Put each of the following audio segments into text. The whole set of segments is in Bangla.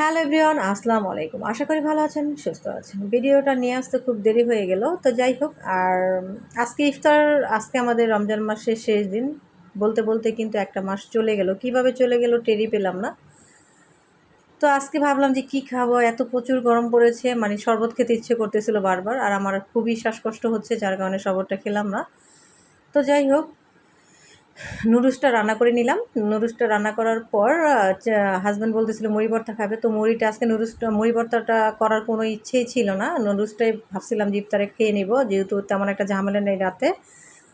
হ্যালো এভরিওয়ান, আসসালামু আলাইকুম। আশা করি ভালো আছেন, সুস্থ আছেন। ভিডিওটা নিয়ে আসতে খুব দেরি হয়ে গেল, তো যাই হোক। আর আজকে ইফতার, আজকে আমাদের রমজান মাসের শেষ দিন। বলতে বলতে কিন্তু একটা মাস চলে গেল, কিভাবে চলে গেল টেরই পেলাম না। তো আজকে ভাবলাম যে কি খাবো, এত প্রচুর গরম পড়েছে, মানে শরবত খেতে ইচ্ছে করতেছিল বারবার, আর আমার খুবই শ্বাসকষ্ট হচ্ছে, যার কারণে শরবতটা খেলাম না। তো যাই হোক, নুডলসটা রান্না করে নিলাম। নুডলসটা রান্না করার পর হাজব্যান্ড বলতেছিল মুড়ি ভর্তা খাবে, তো মুড়িটা আজকে মুড়ি ভর্তাটা করার কোনো ইচ্ছেই ছিল না। নুডলসটাই ভাবছিলাম যে ইফতারে খেয়ে নিব, যেহেতু তেমন একটা ঝামেলা নেই রাতে।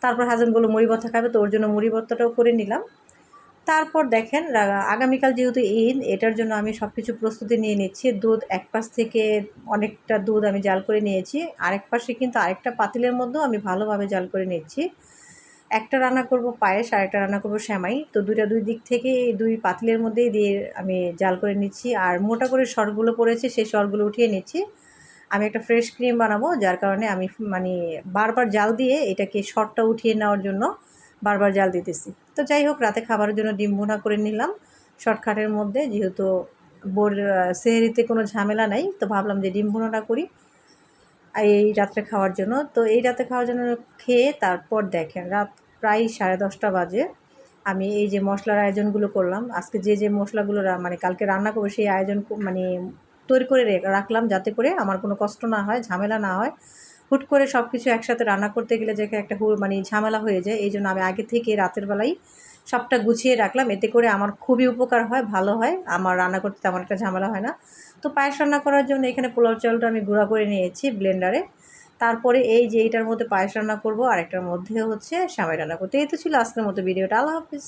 তারপর হাজব্যান্ড বললো মুড়ি ভর্তা খাবে, তো ওর জন্য মুড়ি ভর্তাটাও করে নিলাম। তারপর দেখেন, আগামীকাল যেহেতু ঈদ, এটার জন্য আমি সব কিছু প্রস্তুতি নিয়ে নিচ্ছি। দুধ এক পাশ থেকে অনেকটা দুধ আমি জাল করে নিয়েছি, আরেক পাশে কিন্তু আরেকটা পাতিলের মধ্যেও আমি ভালোভাবে জাল করে নিচ্ছি। একটা রান্না করব পায়েস, আর একটা রান্না করব সেমাই। তো দুই দিক থেকে দুই পাতিলের মধ্যেই দিয়ে আমি জাল করে নিচ্ছি। আর মোটা করে সরগুলো পড়েছে, সেই সরগুলো উঠিয়ে নিচ্ছি। আমি একটা ফ্রেশ ক্রিম বানাবো, যার কারণে আমি মানে বারবার জাল দিয়ে এটাকে সরটা উঠিয়ে নেওয়ার জন্য বারবার জাল দিতেছি। তো যাই হোক, রাতে খাবারের জন্য ডিম ভুনা করে নিলাম শর্টকাটের মধ্যে, যেহেতু সেহরিতে কোনো ঝামেলা নাই, তো ভাবলাম যে ডিম ভুনাটা করি এই রাত্রে খাওয়ার জন্য। তো এই রাতে খাওয়ার জন্য খেয়ে তারপর দেখেন রাত প্রায় 10:30 বাজে। আমি এই যে মশলার আয়োজনগুলো করলাম, আজকে যে মশলাগুলো মানে কালকে রান্না করবো সেই আয়োজন মানে তৈরি করে রাখলাম, যাতে করে আমার কোনো কষ্ট না হয়, ঝামেলা না হয়। হুট করে সব কিছু একসাথে রান্না করতে গেলে যে একটা মানে ঝামেলা হয়ে যায়, এই জন্য আমি আগে থেকে রাতের বেলায় সবটা গুছিয়ে রাখলাম। এতে করে আমার খুবই উপকার হয়, ভালো হয়, আমার রান্না করতে তেমন একটা ঝামেলা হয় না। তো পায়েস রান্না করার জন্য এখানে পোলাও চালটা আমি গুঁড়া করে নিয়েছি ব্লেন্ডারে। তারপরে এই যে এইটার মধ্যে পায়েস রান্না করব, আর একটার মধ্যে হচ্ছে সেমাই রান্না করতে। এই তো ছিল আজকের মতো ভিডিওটা। আল্লাহ হাফিজ।